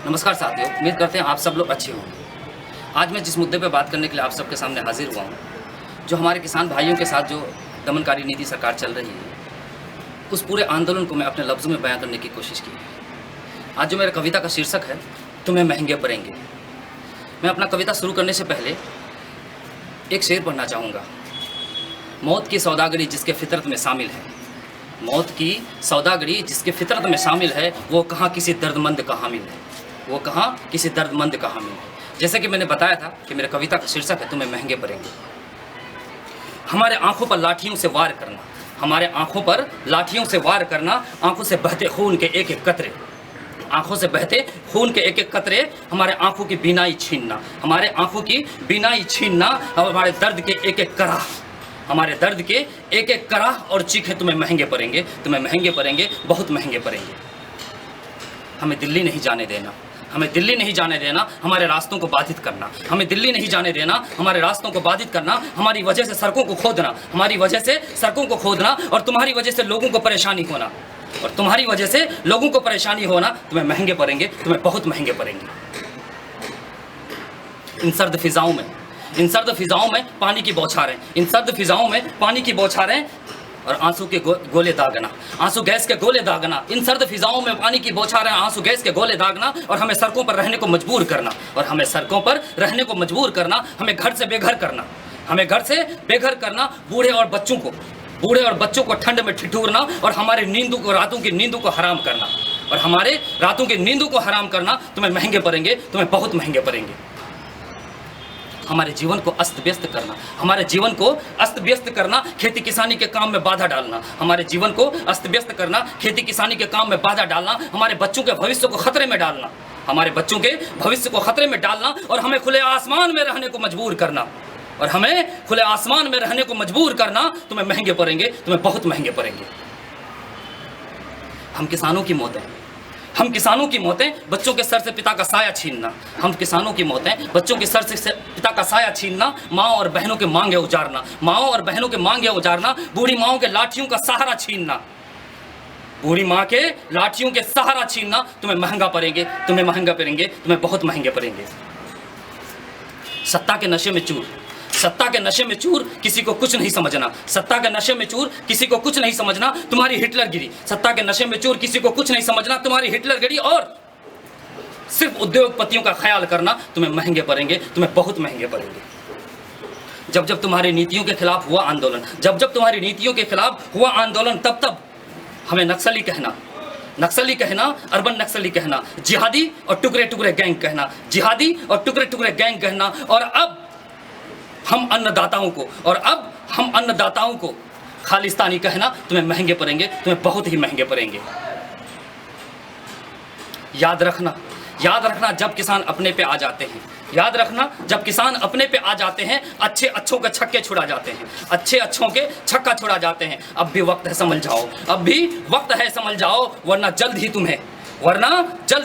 नमस्कार साथियों, उम्मीद करते हैं आप सब लोग अच्छे होंगे। आज मैं जिस मुद्दे पर बात करने के लिए आप सबके सामने हाजिर हुआ हूँ, जो हमारे किसान भाइयों के साथ जो दमनकारी नीति सरकार चल रही है, उस पूरे आंदोलन को मैं अपने लफ्ज़ों में बयां करने की कोशिश की है। आज जो मेरा कविता का शीर्षक है, तुम्हें महंगे पड़ेंगे। मैं अपना कविता शुरू करने से पहले एक शेर पढ़ना चाहूँगा। मौत की सौदागरी जिसके फितरत में शामिल है, मौत की सौदागरी जिसके फितरत में शामिल है, वो कहाँ किसी दर्दमंद का हामिल है, वो कहाँ किसी दर्दमंद का हामिल है। जैसे कि मैंने बताया था कि मेरे कविता का शीर्षक है तुम्हें महंगे पड़ेंगे। हमारे आंखों पर लाठियों से वार करना, हमारे आंखों पर लाठियों से वार करना, आंखों से बहते खून के एक एक कतरे, आंखों से बहते खून के एक एक कतरे, हमारे आंखों की बीनाई छीनना, हमारे आंखों की बीनाई छीनना, हमारे दर्द के एक एक कराह, हमारे दर्द के एक एक कराह और चीखे तुम्हें महंगे पड़ेंगे, तुम्हें महंगे पड़ेंगे, बहुत महंगे पड़ेंगे। हमें दिल्ली नहीं जाने देना, हमें दिल्ली नहीं जाने देना, हमारे रास्तों को बाधित करना, हमें दिल्ली नहीं जाने देना, हमारे रास्तों को बाधित करना, हमारी वजह से सड़कों को खोदना, हमारी वजह से सड़कों को खोदना, और तुम्हारी वजह से लोगों को परेशानी होना, और तुम्हारी वजह से लोगों को परेशानी होना, तुम्हें महंगे पड़ेंगे, तुम्हें बहुत महंगे पड़ेंगे। इन सर्द फिजाओं में, इन सर्द फिजाओं में पानी की बौछारें, इन सर्द फिजाओं में पानी की बौछारें और आंसू के गोले दागना, आंसू गैस के गोले दागना, इन सर्द फिजाओं में पानी की बौछारें, आंसू गैस के गोले दागना, और हमें सड़कों पर रहने को मजबूर करना, और हमें सड़कों पर रहने को मजबूर करना, हमें घर से बेघर करना, हमें घर से बेघर करना, बूढ़े और बच्चों को ठंड में ठिठुरना, और हमारे नींदों को, रातों की नींदों को हराम करना, और हमारे रातों की नींदों को हराम करना, तुम्हें महंगे पड़ेंगे, तुम्हें बहुत महंगे पड़ेंगे। हमारे जीवन को अस्त व्यस्त करना, हमारे जीवन को अस्त व्यस्त करना, खेती किसानी के काम में बाधा डालना, हमारे जीवन को अस्त व्यस्त करना, खेती किसानी के काम में बाधा डालना, हमारे बच्चों के भविष्य को खतरे में डालना, हमारे बच्चों के भविष्य को खतरे में डालना, और हमें खुले आसमान में रहने को मजबूर करना, और हमें खुले आसमान में रहने को मजबूर करना, तुम्हें महंगे पड़ेंगे, तुम्हें बहुत महंगे पड़ेंगे। हम किसानों की मौतें, हम किसानों की मौतें, बच्चों के सर से पिता का साया छीनना, हम किसानों की मौतें, बच्चों के सर से पिता का साया छीनना, माँ और बहनों के मांगे उजारना, माँओं और बहनों के मांगे उजारना, बूढ़ी माँओं के लाठियों का सहारा छीनना, बूढ़ी माँ के लाठियों के सहारा छीनना, तुम्हें महंगा पड़ेंगे, तुम्हें महंगा पड़ेंगे, तुम्हें बहुत महंगे पड़ेंगे। सत्ता के नशे में चूर, सत्ता के नशे में चूर, किसी को कुछ नहीं समझना, सत्ता के नशे में चूर, किसी को कुछ नहीं समझना, तुम्हारी हिटलरगिरी, सत्ता के नशे में चूर, किसी को कुछ नहीं समझना, तुम्हारी हिटलरगिरी, और सिर्फ उद्योगपतियों का ख्याल करना, तुम्हें महंगे पड़ेंगे, तुम्हें बहुत महंगे पड़ेंगे। जब जब तुम्हारी नीतियों के खिलाफ हुआ आंदोलन, जब जब तुम्हारी नीतियों के खिलाफ हुआ आंदोलन, तब तब हमें नक्सली कहना, नक्सली कहना, अर्बन नक्सली कहना, जिहादी और टुकड़े टुकड़े गैंग कहना, जिहादी और टुकड़े टुकड़े गैंग कहना, और अब हम अन्नदाताओं को खालिस्तानी कहना, तुम्हें महंगे पड़ेंगे, तुम्हें बहुत ही महंगे पड़ेंगे। याद रखना जब किसान अपने पे आ जाते हैं, याद रखना जब किसान अपने पे आ जाते हैं, अच्छे अच्छों के छक्के छुड़ा जाते हैं, अच्छे अच्छों के छक्का छुड़ा जाते हैं। अब भी वक्त है समझ जाओ, अब भी वक्त है समझ जाओ, वरना जल्द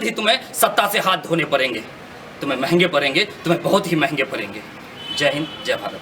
ही तुम्हें सत्ता से हाथ धोने पड़ेंगे, तुम्हें महंगे पड़ेंगे, तुम्हें बहुत ही महंगे पड़ेंगे। जय हिंद, जय भारत।